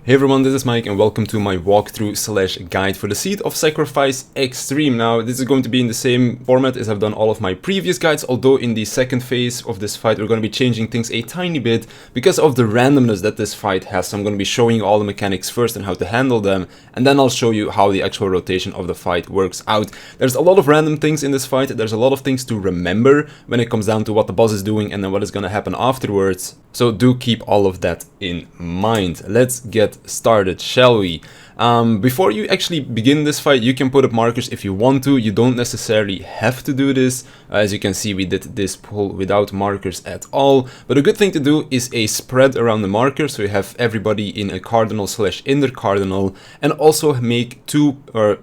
Hey everyone, this is Mike and welcome to my walkthrough slash guide for the Seed of Sacrifice Extreme. Now, this is going to be in the same format as I've done all of my previous guides, although in the second phase of this fight we're going to be changing things a tiny bit because of the randomness that this fight has. So I'm going to be showing you all the mechanics first and how to handle them, and then I'll show you how the actual rotation of the fight works out. There's a lot of random things in this fight, there's a lot of things to remember when it comes down to what the boss is doing and then what is going to happen afterwards. So do keep all of that in mind. Let's get started, shall we? Before you actually begin this fight, you can put up markers if you want to. You don't necessarily have to do this. As you can see, we did this pull without markers at all. But a good thing to do is a spread around the marker, so you have everybody in a cardinal slash inner cardinal, and also make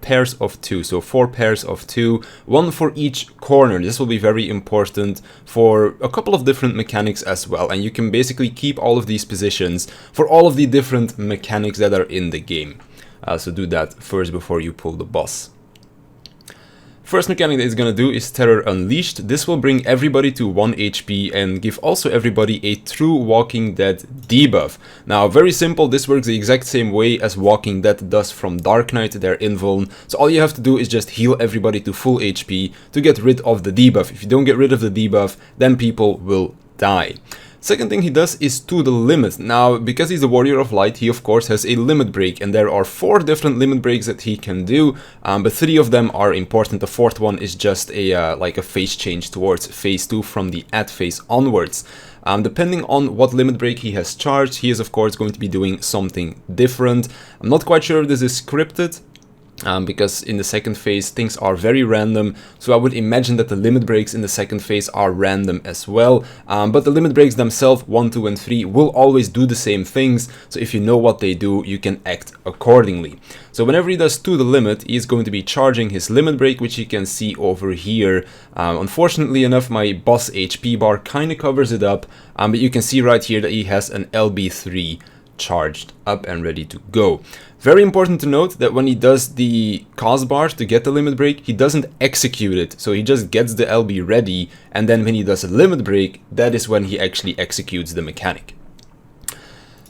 pairs of two, so 4 pairs of 2, one for each corner. This will be very important for a couple of different mechanics as well, and you can basically keep all of these positions for all of the different mechanics that are in the game. So do that first before you pull the boss. First mechanic that it's gonna do is Terror Unleashed. This will bring everybody to 1 HP and give also everybody a true Walking Dead debuff. Now, very simple, this works the exact same way as Walking Dead does from Dark Knight, their invuln. So all you have to do is just heal everybody to full HP to get rid of the debuff. If you don't get rid of the debuff, then people will die. Second thing he does is To the Limit. Now, because he's a Warrior of Light, he of course has a limit break, and there are 4 different limit breaks that he can do, but 3 of them are important. The 4th one is just a like a phase change towards phase 2 from the add phase onwards. Depending on what limit break he has charged, he is of course going to be doing something different. I'm not quite sure if this is scripted, because in the second phase things are very random, so I would imagine that the limit breaks in the second phase are random as well, but the limit breaks themselves, 1, 2 and 3, will always do the same things, so if you know what they do, you can act accordingly. So whenever he does To the Limit, he's going to be charging his limit break, which you can see over here. Unfortunately enough, my boss HP bar kind of covers it up, but you can see right here that he has an LB3 charged up and ready to go. Very important to note that when he does the cost bars to get the limit break, he doesn't execute it, so he just gets the LB ready, and then when he does a limit break, that is when he actually executes the mechanic.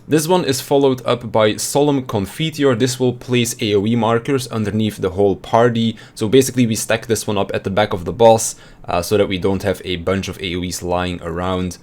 This one is followed up by Solemn Confiteor. This will place AoE markers underneath the whole party, so basically we stack this one up at the back of the boss, so that we don't have a bunch of AoEs lying around.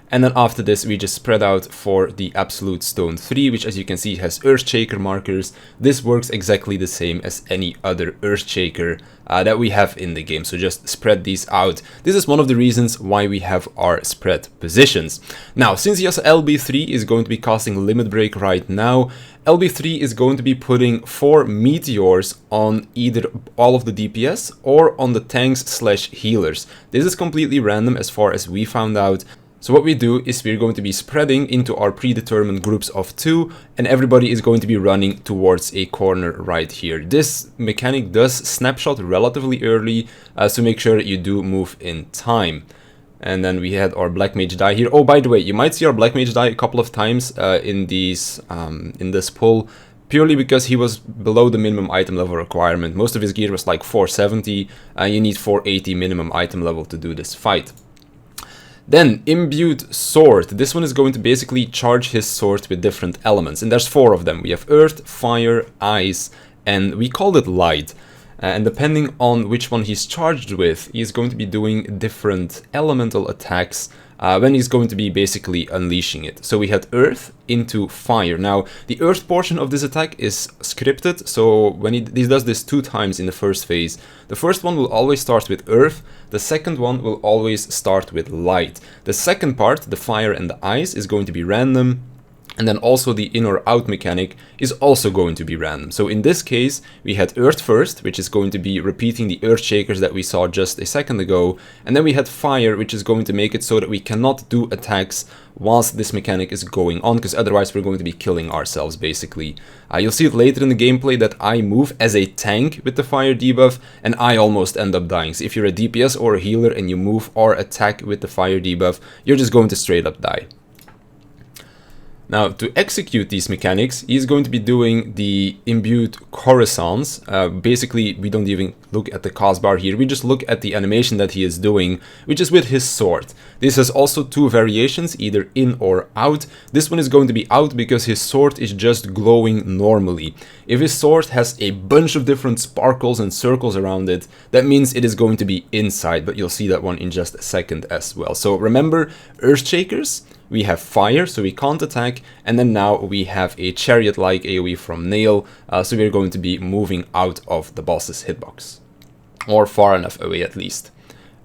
And then after this we just spread out for the Absolute Stone 3, which as you can see has Earthshaker markers. This works exactly the same as any other Earthshaker that we have in the game, so just spread these out. This is one of the reasons why we have our spread positions. Now, since he has LB3 is going to be casting Limit Break right now, LB3 is going to be putting 4 meteors on either all of the DPS or on the tanks slash healers. This is completely random as far as we found out. So what we do is we're going to be spreading into our predetermined groups of 2, and everybody is going to be running towards a corner right here. This mechanic does snapshot relatively early, so make sure that you do move in time. And then we had our Black Mage die here. Oh, by the way, you might see our Black Mage die a couple of times in this pull, purely because he was below the minimum item level requirement. Most of his gear was like 470, and you need 480 minimum item level to do this fight. Then, Imbued Sword. This one is going to basically charge his sword with different elements, and there's 4 of them. We have Earth, Fire, Ice, and we called it Light. And depending on which one he's charged with, he's going to be doing different elemental attacks when he's going to be basically unleashing it. So we had Earth into Fire. Now, the Earth portion of this attack is scripted, so when he does this 2 times in the first phase, the first one will always start with Earth, the second one will always start with Light. The second part, the Fire and the Ice, is going to be random, and then also the in or out mechanic is also going to be random. So in this case, we had Earth first, which is going to be repeating the Earthshakers that we saw just a second ago. And then we had Fire, which is going to make it so that we cannot do attacks whilst this mechanic is going on, because otherwise we're going to be killing ourselves, basically. You'll see it later in the gameplay that I move as a tank with the Fire debuff, and I almost end up dying. So if you're a DPS or a healer and you move or attack with the Fire debuff, you're just going to straight up die. Now, to execute these mechanics, he's going to be doing the imbued coruscants. Basically, we don't even look at the cost bar here. We just look at the animation that he is doing, which is with his sword. This has also two variations, either in or out. This one is going to be out because his sword is just glowing normally. If his sword has a bunch of different sparkles and circles around it, that means it is going to be inside, but you'll see that one in just a second as well. So remember, Earthshakers, we have fire, so we can't attack, and then now we have a chariot-like AoE from Nail, so we're going to be moving out of the boss's hitbox. Or far enough away at least.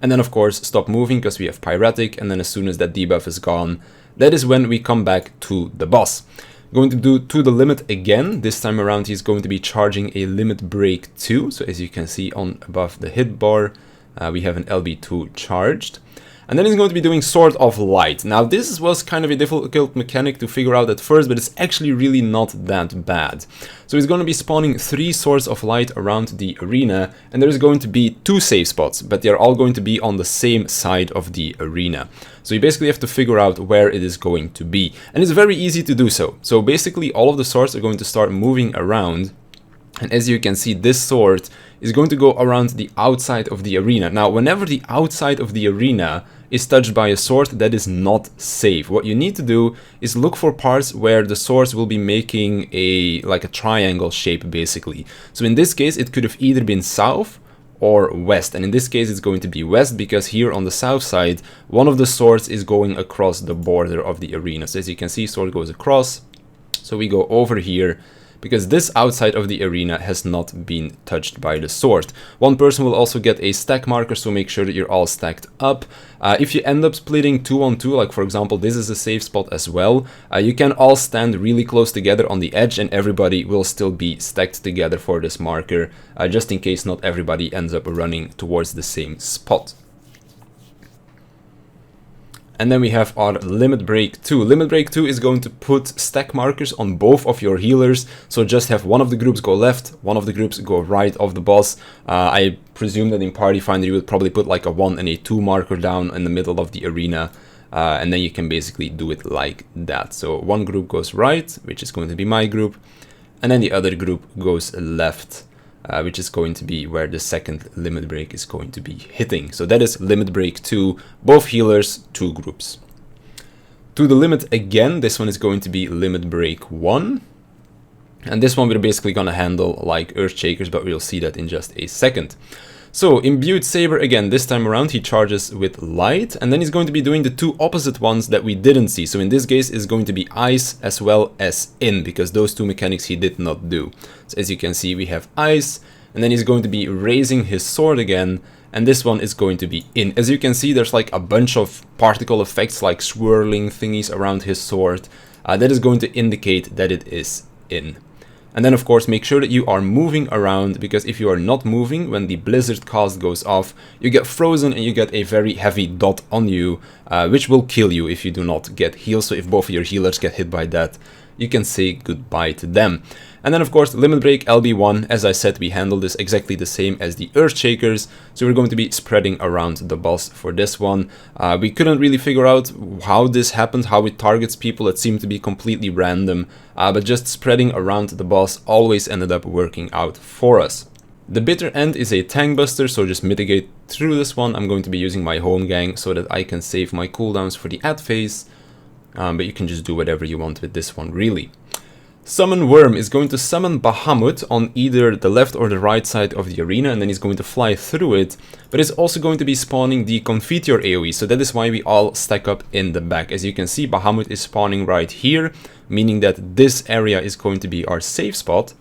And then of course stop moving because we have Pyretic, and then as soon as that debuff is gone, that is when we come back to the boss. Going to do to the limit again. This time around he's going to be charging a limit break 2, so as you can see on above the hit bar, we have an LB2 charged. And then he's going to be doing Sword of Light. Now this was kind of a difficult mechanic to figure out at first, but it's actually really not that bad. So he's going to be spawning 3 Swords of Light around the arena, and there's going to be 2 save spots, but they're all going to be on the same side of the arena. So you basically have to figure out where it is going to be. And it's very easy to do so. So basically all of the swords are going to start moving around. And as you can see, this sword is going to go around the outside of the arena. Now, whenever the outside of the arena is touched by a sword, that is not safe. What you need to do is look for parts where the swords will be making like a triangle shape, basically. So in this case, it could have either been south or west, and in this case it's going to be west because here on the south side one of the swords is going across the border of the arena. So as you can see, sword goes across, so we go over here because this outside of the arena has not been touched by the sword. One person will also get a stack marker, so make sure that you're all stacked up. If you end up splitting 2 on 2, like for example this is a safe spot as well, you can all stand really close together on the edge and everybody will still be stacked together for this marker, just in case not everybody ends up running towards the same spot. And then we have our Limit Break 2. Limit Break 2 is going to put stack markers on both of your healers. So just have one of the groups go left, one of the groups go right of the boss. I presume that in Party Finder you would probably put like a 1 and a 2 marker down in the middle of the arena. And then you can basically do it like that. So one group goes right, which is going to be my group. And then the other group goes left, which is going to be where the second limit break is going to be hitting. So that is limit break 2, both healers, 2 groups. To the limit again, this one is going to be limit break 1. And this one we're basically going to handle like Earthshakers, but we'll see that in just a second. So Imbued Saber again, this time around he charges with light, and then he's going to be doing the 2 opposite ones that we didn't see. So in this case is going to be ice as well as in, because those 2 mechanics he did not do. So as you can see we have ice, and then he's going to be raising his sword again, and this one is going to be in. As you can see there's like a bunch of particle effects like swirling thingies around his sword. That is going to indicate that it is in. And then of course make sure that you are moving around, because if you are not moving when the blizzard cast goes off, you get frozen and you get a very heavy dot on you, which will kill you if you do not get healed. So if both of your healers get hit by that, you can say goodbye to them. And then of course limit break LB1, as I said, we handle this exactly the same as the Earthshakers, so we're going to be spreading around the boss for this one. We couldn't really figure out how this happened, how it targets people. It seemed to be completely random, but just spreading around the boss always ended up working out for us. The bitter end is a tank buster, so just mitigate through this one. I'm going to be using my home gang so that I can save my cooldowns for the ad phase, but you can just do whatever you want with this one really. Summon Worm is going to summon Bahamut on either the left or the right side of the arena, and then he's going to fly through it, but it's also going to be spawning the Confiteor AoE, so that is why we all stack up in the back. As you can see, Bahamut is spawning right here, meaning that this area is going to be our safe spot.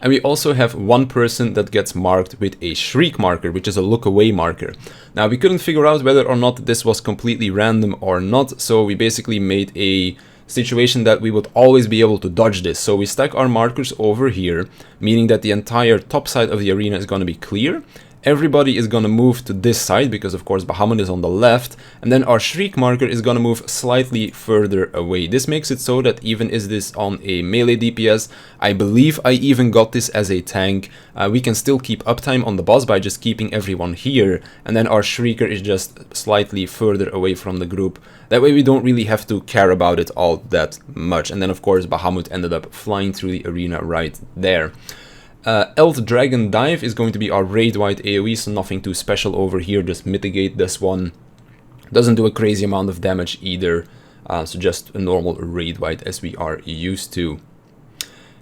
And we also have one person that gets marked with a Shriek marker, which is a look away marker. Now we couldn't figure out whether or not this was completely random or not, so we basically made a situation that we would always be able to dodge this. So we stack our markers over here, meaning that the entire top side of the arena is going to be clear, everybody is gonna move to this side because of course Bahamut is on the left, and then our Shriek marker is gonna move slightly further away. This makes it so that even is this on a melee DPS, I believe I even got this as a tank, we can still keep uptime on the boss by just keeping everyone here, and then our Shrieker is just slightly further away from the group. That way we don't really have to care about it all that much. And then of course Bahamut ended up flying through the arena right there. Elf Dragon Dive is going to be our raid-wide AoE, so nothing too special over here, just mitigate this one. Doesn't do a crazy amount of damage either, so just a normal raid-wide as we are used to.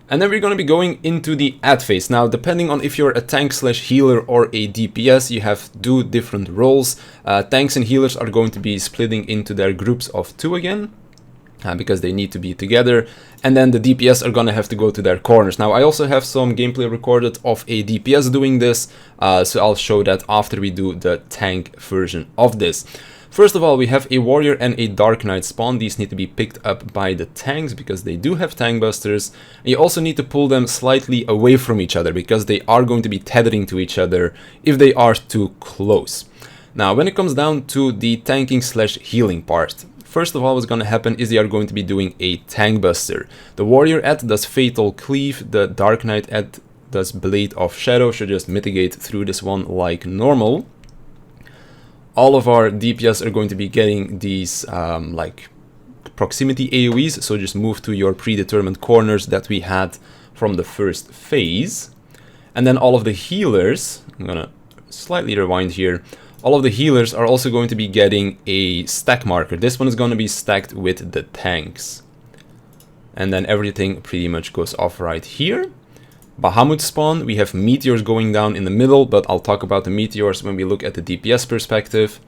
And then we're going to be going into the add phase. Now, depending on if you're a tank slash healer or a DPS, you have two different roles. Tanks and healers are going to be splitting into their groups of 2 again, because they need to be together. And then the DPS are going to have to go to their corners. Now, I also have some gameplay recorded of a DPS doing this, so I'll show that after we do the tank version of this. First of all, we have a warrior and a dark knight spawn. These need to be picked up by the tanks because they do have tank busters. And you also need to pull them slightly away from each other because they are going to be tethering to each other if they are too close. Now, when it comes down to the tanking slash healing part, first of all, what's going to happen is they are going to be doing a tank buster. The warrior add does fatal cleave, the dark knight add does blade of shadow, should just mitigate through this one like normal. All of our DPS are going to be getting these like proximity AoEs, so just move to your predetermined corners that we had from the first phase. And then all of the healers, I'm gonna slightly rewind here, all of the healers are also going to be getting a stack marker. This one is going to be stacked with the tanks. And then everything pretty much goes off right here. Bahamut spawn, we have meteors going down in the middle, but I'll talk about the meteors when we look at the DPS perspective.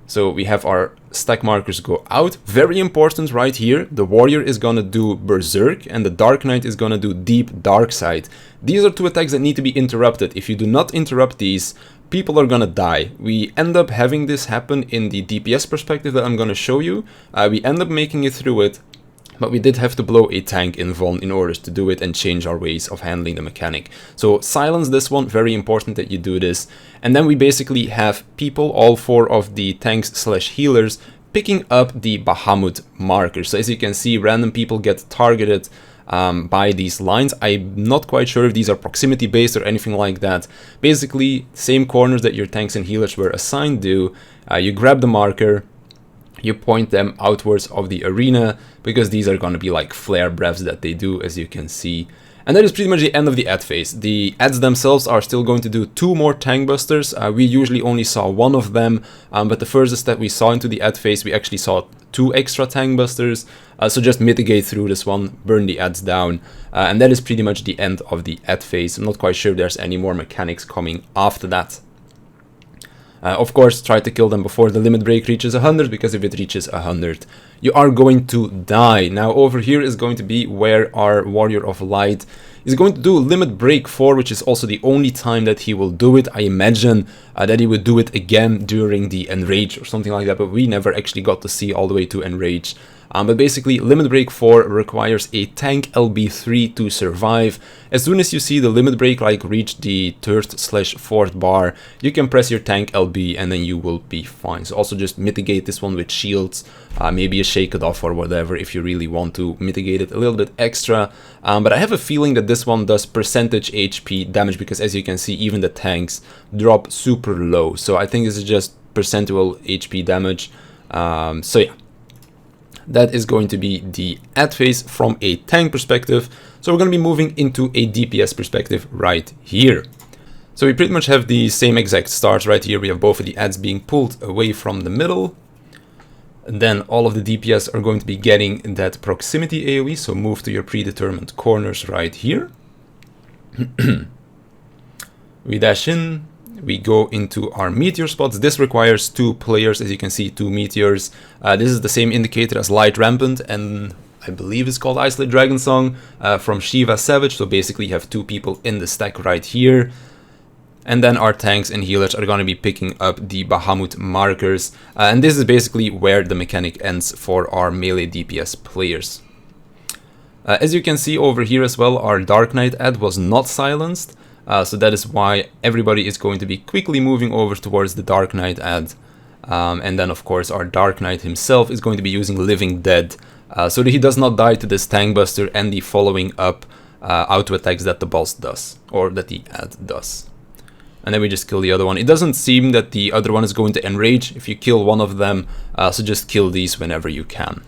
So we have our stack markers go out. Very important right here, the warrior is gonna do berserk and the dark knight is gonna do deep dark side. These are two attacks that need to be interrupted. If you do not interrupt these, people are gonna die. We end up having this happen in the DPS perspective that I'm gonna show you. We end up making it through it. But we did have to blow a tank in Von in order to do it and change our ways of handling the mechanic. So silence this one, very important that you do this. And then we basically have people, all 4 of the tanks slash healers, picking up the Bahamut markers. So as you can see, random people get targeted by these lines. I'm not quite sure if these are proximity based or anything like that. Basically, same corners that your tanks and healers were assigned to. You grab the marker, you point them outwards of the arena, because these are going to be like flare breaths that they do, as you can see. And that is pretty much the end of the add phase. The adds themselves are still going to do 2 more tank busters. We usually only saw 1 of them, but the furthest that we saw into the add phase, we actually saw 2 extra tank busters. So just mitigate through this one, burn the adds down, and that is pretty much the end of the add phase. I'm not quite sure if there's any more mechanics coming after that. Of course, try to kill them before the limit break reaches 100, because if it reaches 100, you are going to die. Now over here is going to be where our Warrior of Light is going to do limit break 4, which is also the only time that he will do it. I imagine that he would do it again during the Enrage or something like that, but we never actually got to see all the way to Enrage. But basically, Limit Break 4 requires a tank LB3 to survive. As soon as you see the Limit Break like reach the 3rd/4th bar, you can press your tank LB and then you will be fine. So also just mitigate this one with shields, maybe a Shake It Off or whatever if you really want to mitigate it a little bit extra. But I have a feeling that this one does percentage HP damage, because as you can see, even the tanks drop super low. So I think this is just percentual HP damage. So yeah. That is going to be the add phase from a tank perspective. So we're going to be moving into a DPS perspective right here. So we pretty much have the same exact start right here. We have both of the adds being pulled away from the middle. And then all of the DPS are going to be getting that proximity AoE. So move to your predetermined corners right here. We dash in. We go into our meteor spots. This requires 2 players, as you can see, 2 meteors. This is the same indicator as Light Rampant, and I believe it's called Isolate Dragon Song from Shiva Savage. So basically you have 2 people in the stack right here. And then our tanks and healers are going to be picking up the Bahamut markers. And this is basically where the mechanic ends for our melee DPS players. As you can see over here as well, our Dark Knight ad was not silenced. So that is why everybody is going to be quickly moving over towards the Dark Knight ad. And then, of course, our Dark Knight himself is going to be using Living Dead, so that he does not die to this Tank Buster and the following up auto attacks that the boss does, or that the ad does. And then we just kill the other one. It doesn't seem that the other one is going to enrage if you kill one of them, so just kill these whenever you can.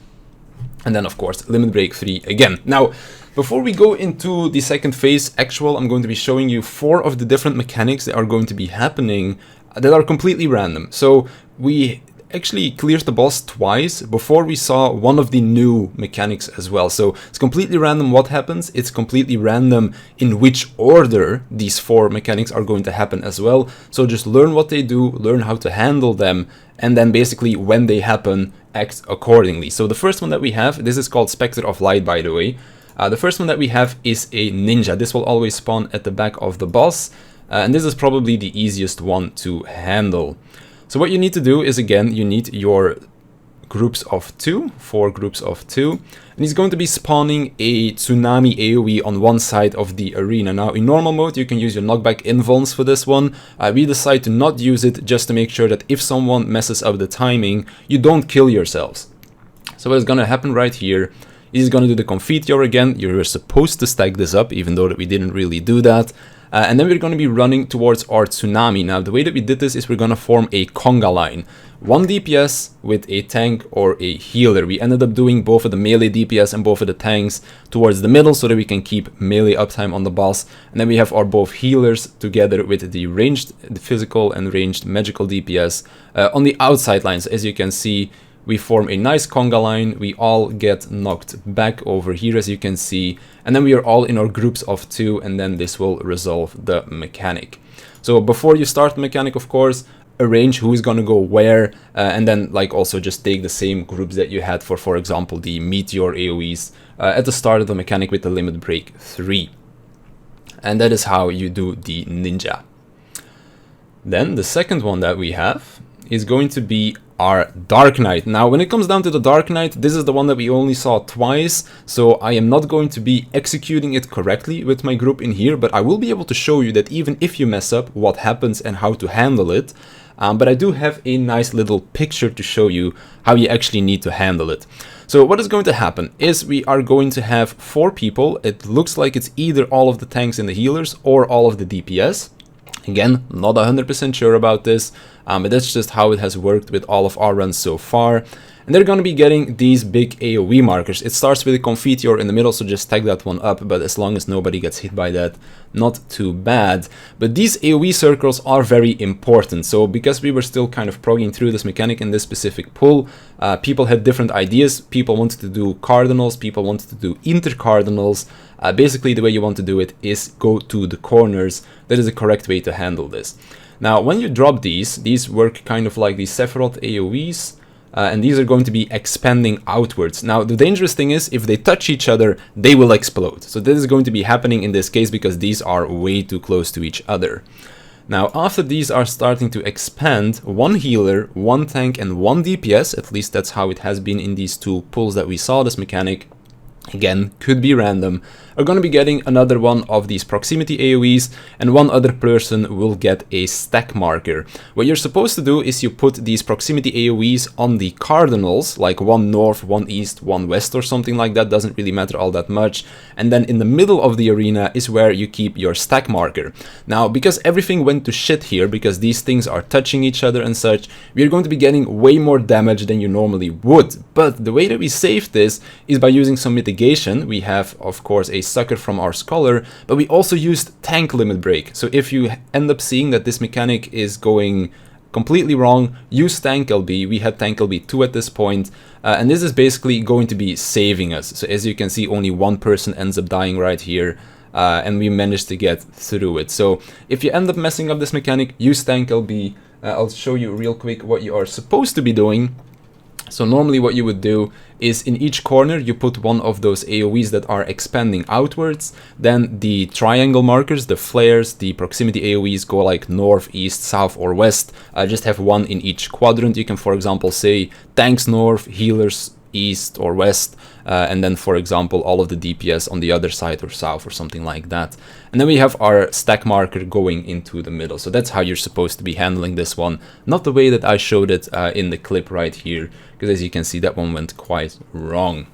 And then, of course, Limit Break 3 again. Now, before we go into the second phase actual, I'm going to be showing you 4 of the different mechanics that are going to be happening that are completely random. So we actually cleared the boss twice before we saw one of the new mechanics as well. So it's completely random what happens. It's completely random in which order these 4 mechanics are going to happen as well. So just learn what they do, learn how to handle them, and then basically when they happen, act accordingly. So the first one that we have, this is called Specter of Light, by the way. The first one that we have is a ninja. This will always spawn at the back of the boss, and this is probably the easiest one to handle. So what you need to do is, again, you need your groups of 2, 4 groups of 2, and he's going to be spawning a tsunami AoE on one side of the arena. Now, in normal mode, you can use your knockback invulns for this one. We decide to not use it just to make sure that if someone messes up the timing, you don't kill yourselves. So what is going to happen right here, he's going to do the Confiteor again. You're supposed to stack this up, even though that we didn't really do that. And then we're going to be running towards our tsunami. Now, the way that we did this is we're going to form a conga line. 1 DPS with a tank or a healer. We ended up doing both of the melee DPS and both of the tanks towards the middle so that we can keep melee uptime on the boss. And then we have our both healers together with the ranged physical and ranged magical DPS on the outside lines. As you can see, we form a nice conga line, we all get knocked back over here, as you can see, and then we are all in our groups of 2, and then this will resolve the mechanic. So before you start the mechanic, of course, arrange who is gonna go where, and then like also just take the same groups that you had for example, the Meteor AoEs at the start of the mechanic with the Limit Break 3. And that is how you do the ninja. Then the second one that we have is going to be our Dark Knight. Now, when it comes down to the Dark Knight, this is the one that we only saw twice, so I am not going to be executing it correctly with my group in here, but I will be able to show you that even if you mess up, what happens and how to handle it. But I do have a nice little picture to show you how you actually need to handle it. So what is going to happen is we are going to have 4 people. It looks like it's either all of the tanks and the healers or all of the DPS. Again, not 100% sure about this, but that's just how it has worked with all of our runs so far. And they're going to be getting these big AoE markers. It starts with a Confiteor in the middle, so just tag that one up, but as long as nobody gets hit by that, not too bad. But these AoE circles are very important, so because we were still kind of progging through this mechanic in this specific pull, people had different ideas. People wanted to do cardinals, people wanted to do intercardinals. Basically, the way you want to do it is go to the corners. That is the correct way to handle this. Now, when you drop these work kind of like the Sephiroth AoEs, and these are going to be expanding outwards. Now, the dangerous thing is, if they touch each other, they will explode. So this is going to be happening in this case because these are way too close to each other. Now, after these are starting to expand, 1 healer, 1 tank, and 1 DPS, at least that's how it has been in these 2 pulls that we saw this mechanic, again, could be random, are going to be getting another one of these proximity AoEs, and 1 other person will get a stack marker. What you're supposed to do is you put these proximity AoEs on the cardinals, like 1 north, 1 east, 1 west or something like that, doesn't really matter all that much, and then in the middle of the arena is where you keep your stack marker. Now, because everything went to shit here, because these things are touching each other and such, we're going to be getting way more damage than you normally would, but the way that we save this is by using some mitigation. We have, of course, a sucker from our scholar, but we also used tank limit break. So if you end up seeing that this mechanic is going completely wrong, use tank LB. We had tank LB 2 at this point, and this is basically going to be saving us. So as you can see, only 1 person ends up dying right here, and we managed to get through it. So if you end up messing up this mechanic, use tank LB. I'll show you real quick what you are supposed to be doing. So normally what you would do is in each corner you put 1 of those AoEs that are expanding outwards. Then the triangle markers, the flares, the proximity AoEs go like north, east, south or west. Just have 1 in each quadrant. You can, for example, say tanks north, healers east or west, and then, for example, all of the DPS on the other side or south or something like that. And then we have our stack marker going into the middle. So that's how you're supposed to be handling this one, not the way that I showed it in the clip right here, because as you can see, that one went quite wrong.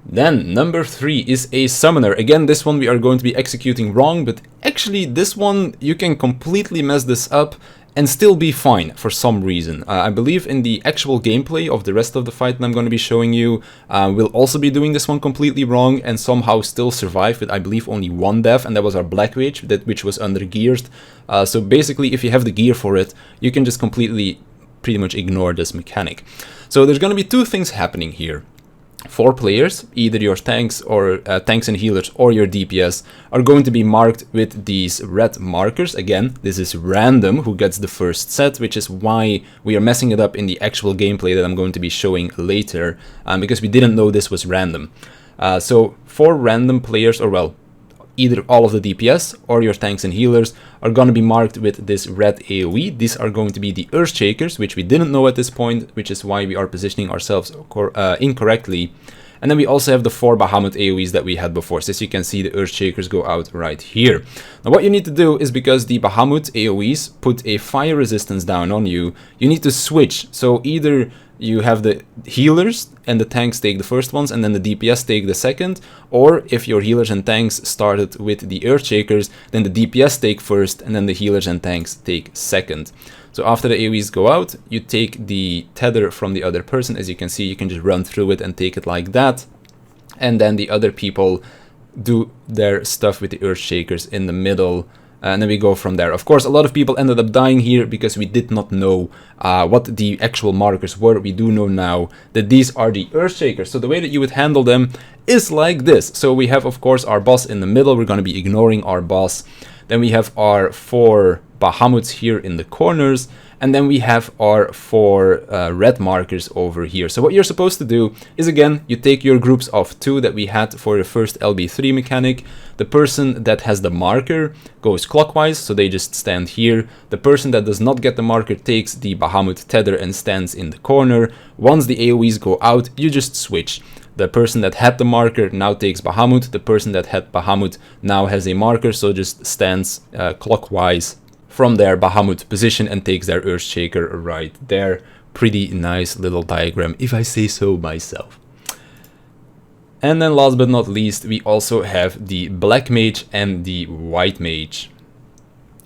Then number 3 is a summoner. Again, this one we are going to be executing wrong, but actually this one you can completely mess this up and still be fine for some reason. I believe in the actual gameplay of the rest of the fight that I'm going to be showing you, we'll also be doing this one completely wrong and somehow still survive with, I believe, only 1 death, and that was our Black Mage, which was under geared. So basically, if you have the gear for it, you can just completely pretty much ignore this mechanic. So there's going to be 2 things happening here. 4 players, either your tanks or tanks and healers or your DPS, are going to be marked with these red markers. Again, this is random who gets the first set, which is why we are messing it up in the actual gameplay that I'm going to be showing later, because we didn't know this was random. So 4 random players, or well, either all of the DPS or your tanks and healers, are going to be marked with this red AoE. These are going to be the Earthshakers, which we didn't know at this point, which is why we are positioning ourselves incorrectly. And then we also have the 4 Bahamut AoEs that we had before. So as you can see, the Earthshakers go out right here. Now what you need to do is, because the Bahamut AoEs put a fire resistance down on you, you need to switch. So either you have the healers and the tanks take the first ones and then the DPS take the second, or if your healers and tanks started with the Earthshakers, then the DPS take first and then the healers and tanks take second. So after the AoEs go out, you take the tether from the other person. As you can see, you can just run through it and take it like that, and then the other people do their stuff with the Earthshakers in the middle. And then we go from there. Of course, a lot of people ended up dying here because we did not know what the actual markers were. We do know now that these are the Earthshakers. So the way that you would handle them is like this. So we have, of course, our boss in the middle. We're going to be ignoring our boss. Then we have our 4 Bahamuts here in the corners. And then we have our 4 red markers over here. So what you're supposed to do is, again, you take your groups of 2 that we had for the first LB3 mechanic. The person that has the marker goes clockwise, so they just stand here. The person that does not get the marker takes the Bahamut tether and stands in the corner. Once the AoEs go out, you just switch. The person that had the marker now takes Bahamut. The person that had Bahamut now has a marker, so just stands clockwise from their Bahamut position and takes their Earthshaker right there. Pretty nice little diagram, if I say so myself. And then last but not least, we also have the Black Mage and the White Mage.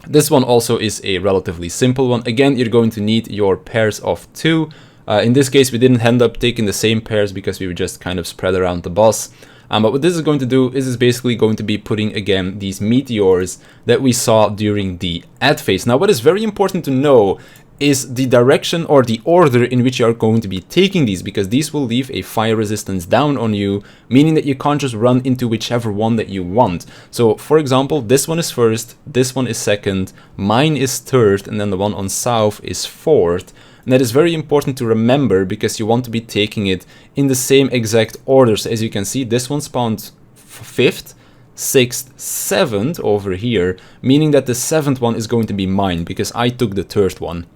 This one also is a relatively simple one. Again, you're going to need your pairs of 2. In this case, we didn't end up taking the same pairs because we were just kind of spread around the boss. But what this is going to do is basically going to be putting, again, these meteors that we saw during the ad phase. Now, what is very important to know is the direction or the order in which you are going to be taking these, because these will leave a fire resistance down on you, meaning that you can't just run into whichever one that you want. So, for example, this one is first, this one is second, mine is third, and then the one on south is fourth. And that is very important to remember because you want to be taking it in the same exact order. So as you can see, this one spawned 5th, 6th, 7th over here, meaning that the 7th one is going to be mine because I took the 3rd one.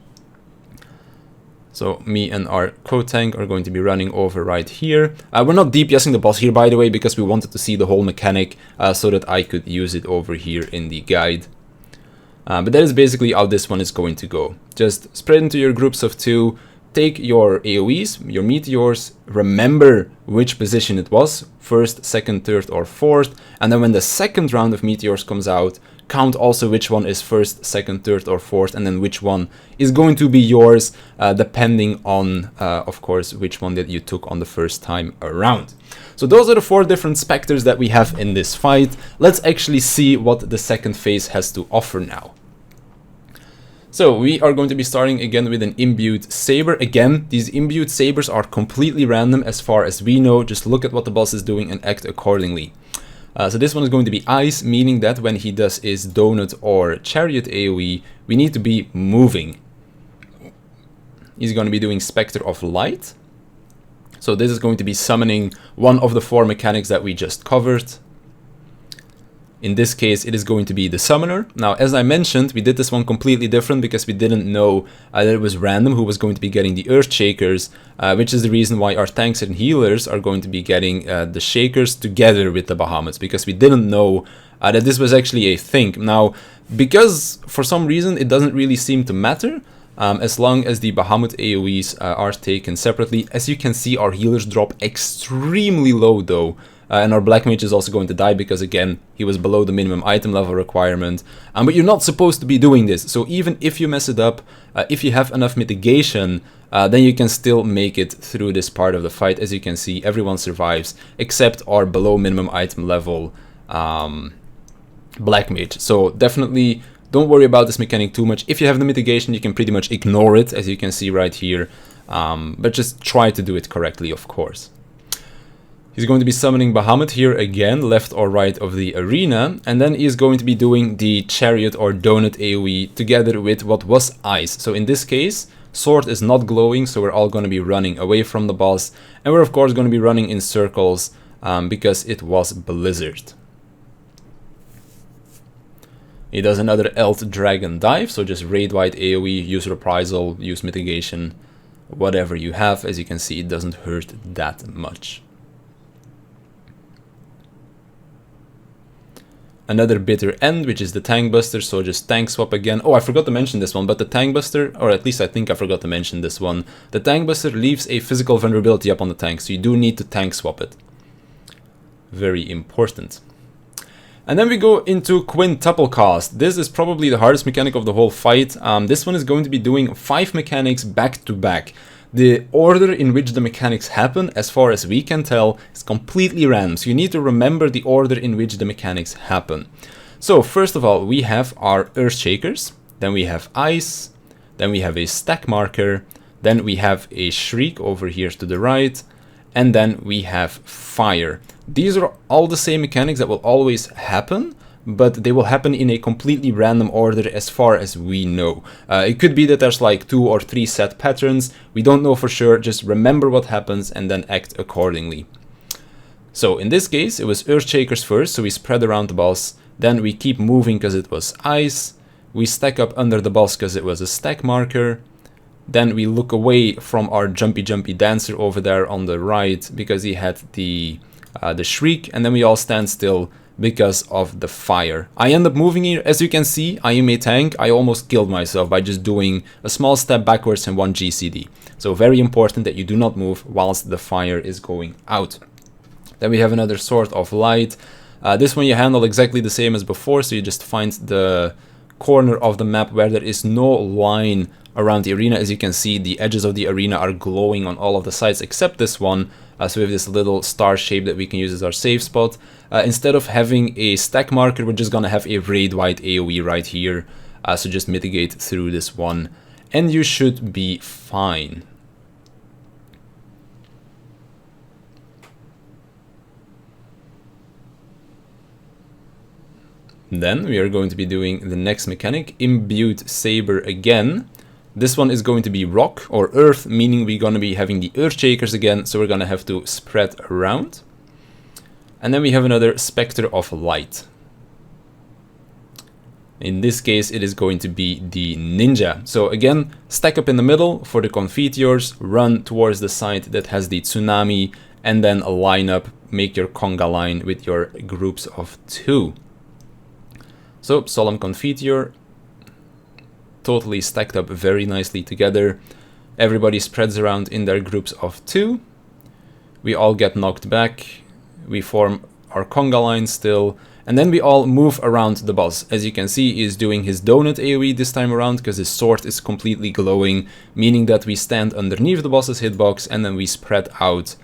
So me and our co-tank are going to be running over right here. We're not DPSing the boss here, by the way, because we wanted to see the whole mechanic so that I could use it over here in the guide. But that is basically how this one is going to go. Just spread into your groups of 2, take your AoEs, your meteors, remember which position it was, 1st, 2nd, 3rd or 4th, and then when the second round of meteors comes out, count also which one is 1st, 2nd, 3rd or 4th, and then which one is going to be yours, depending on, of course, which one that you took on the first time around. So those are the 4 different Specters that we have in this fight. Let's actually see what the second phase has to offer now. So we are going to be starting again with an Imbued Saber. Again, these Imbued Sabers are completely random as far as we know. Just look at what the boss is doing and act accordingly. So this one is going to be Ice, meaning that when he does his Donut or Chariot AoE, we need to be moving. He's going to be doing Specter of Light. So this is going to be summoning one of the 4 mechanics that we just covered. In this case, it is going to be the summoner. Now, as I mentioned, we did this one completely different because we didn't know that it was random who was going to be getting the Earth Shakers, which is the reason why our tanks and healers are going to be getting the Shakers together with the Bahamut, because we didn't know that this was actually a thing. Now, because for some reason it doesn't really seem to matter, as long as the Bahamut AoEs are taken separately. As you can see, our healers drop extremely low though. And our Black Mage is also going to die because, again, he was below the minimum item level requirement. But you're not supposed to be doing this. So even if you mess it up, if you have enough mitigation, then you can still make it through this part of the fight. As you can see, everyone survives except our below minimum item level Black Mage. So definitely don't worry about this mechanic too much. If you have the mitigation, you can pretty much ignore it, as you can see right here. But just try to do it correctly, of course. He's going to be summoning Bahamut here again, left or right of the arena, and then he's going to be doing the Chariot or Donut AoE together with what was Ice. So in this case, Sword is not glowing, so we're all going to be running away from the boss, and we're of course going to be running in circles because it was Blizzard. He does another Elt Dragon Dive, so just raid wide AoE, use Reprisal, use Mitigation, whatever you have. As you can see, it doesn't hurt that much. Another Bitter End, which is the Tank Buster, so just Tank Swap again. Oh, I forgot to mention this one, but the Tank Buster, or at least I think I forgot to mention this one, the Tank Buster leaves a physical vulnerability up on the tank, so you do need to Tank Swap it. Very important. And then we go into Quintuple Cast. This is probably the hardest mechanic of the whole fight. This one is going to be doing 5 mechanics back to back. The order in which the mechanics happen, as far as we can tell, is completely random. So you need to remember the order in which the mechanics happen. So first of all, we have our Earth Shakers, then we have Ice, then we have a Stack Marker, then we have a Shriek over here to the right, and then we have Fire. These are all the same mechanics that will always happen, but they will happen in a completely random order as far as we know. It could be that there's like 2 or 3 set patterns. We don't know for sure. Just remember what happens and then act accordingly. So in this case, it was Earth Shakers first, so we spread around the boss. Then we keep moving because it was Ice. We stack up under the boss because it was a Stack Marker. Then we look away from our jumpy dancer over there on the right because he had the Shriek, and then we all stand still because of the Fire. I end up moving here. As you can see, I am a tank. I almost killed myself by just doing a small step backwards and 1 GCD. So very important that you do not move whilst the Fire is going out. Then we have another Sword of Light. This one you handle exactly the same as before, so you just find the corner of the map where there is no line around the arena. As you can see, the edges of the arena are glowing on all of the sides except this one. So we have this little star shape that we can use as our safe spot. Instead of having a Stack Marker, we're just gonna have a raid-wide AoE right here. So just mitigate through this one, and you should be fine. Then we are going to be doing the next mechanic, Imbued Saber again. This one is going to be Rock or Earth, meaning we're going to be having the Earth Shakers again, so we're going to have to spread around. And then we have another Specter of Light. In this case, it is going to be the Ninja. So again, stack up in the middle for the Confiteors, run towards the side that has the Tsunami, and then line up, make your conga line with your groups of 2. So, Solemn Confiteor, totally stacked up very nicely together. Everybody spreads around in their groups of 2. We all get knocked back. We form our conga line still. And then we all move around the boss. As you can see, he is doing his donut AoE this time around because his sword is completely glowing, meaning that we stand underneath the boss's hitbox and then we spread out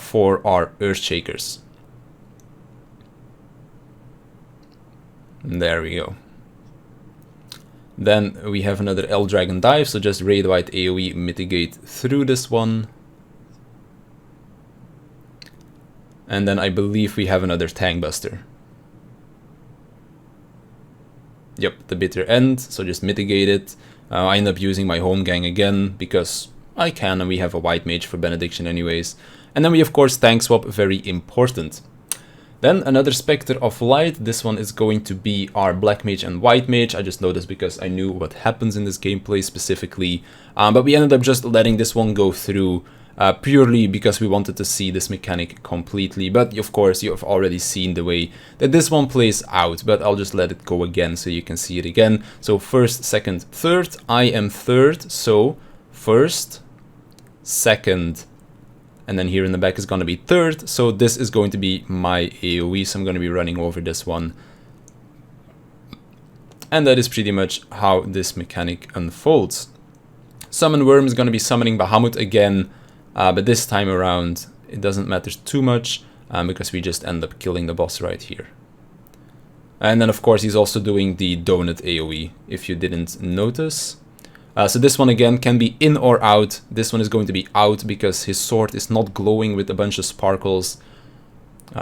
for our Earth Shakers. There we go. Then we have another Elt Dragon Dive, so just raid wide AoE mitigate through this one. And then I believe we have another Tank Buster. Yep, the Bitter End, so just mitigate it. I end up using my home gang again because I can, and we have a White Mage for Benediction anyways. And then we of course Tank Swap, very important. Then another Specter of Light. This one is going to be our Black Mage and White Mage. I just know this because I knew what happens in this gameplay specifically. But we ended up just letting this one go through purely because we wanted to see this mechanic completely. But of course, you have already seen the way that this one plays out. But I'll just let it go again so you can see it again. So first, second, third. I am third. So first, second, and then here in the back is going to be third. So this is going to be my AoE, so I'm going to be running over this one. And that is pretty much how this mechanic unfolds. Summon Worm is going to be summoning Bahamut again, but this time around it doesn't matter too much because we just end up killing the boss right here. And then of course he's also doing the donut AoE, if you didn't notice. So this one again can be in or out. This one is going to be out because his sword is not glowing with a bunch of sparkles.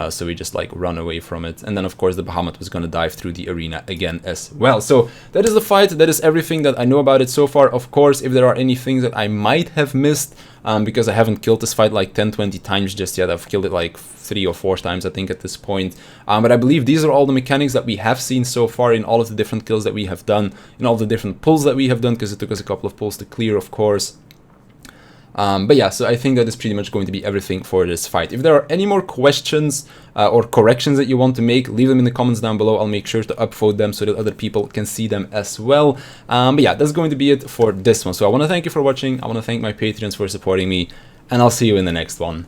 So we just like run away from it. And then of course the Bahamut was going to dive through the arena again as well. So that is the fight. That is everything that I know about it so far. Of course, if there are any things that I might have missed, because I haven't killed this fight like 10-20 times just yet. I've killed it like 3 or 4 times I think at this point. But I believe these are all the mechanics that we have seen so far in all of the different kills that we have done, in all the different pulls that we have done, because it took us a couple of pulls to clear, of course. But yeah, so I think that is pretty much going to be everything for this fight. If there are any more questions or corrections that you want to make, leave them in the comments down below. I'll make sure to upvote them so that other people can see them as well. But yeah, that's going to be it for this one. So I want to thank you for watching. I want to thank my Patreons for supporting me, and I'll see you in the next one.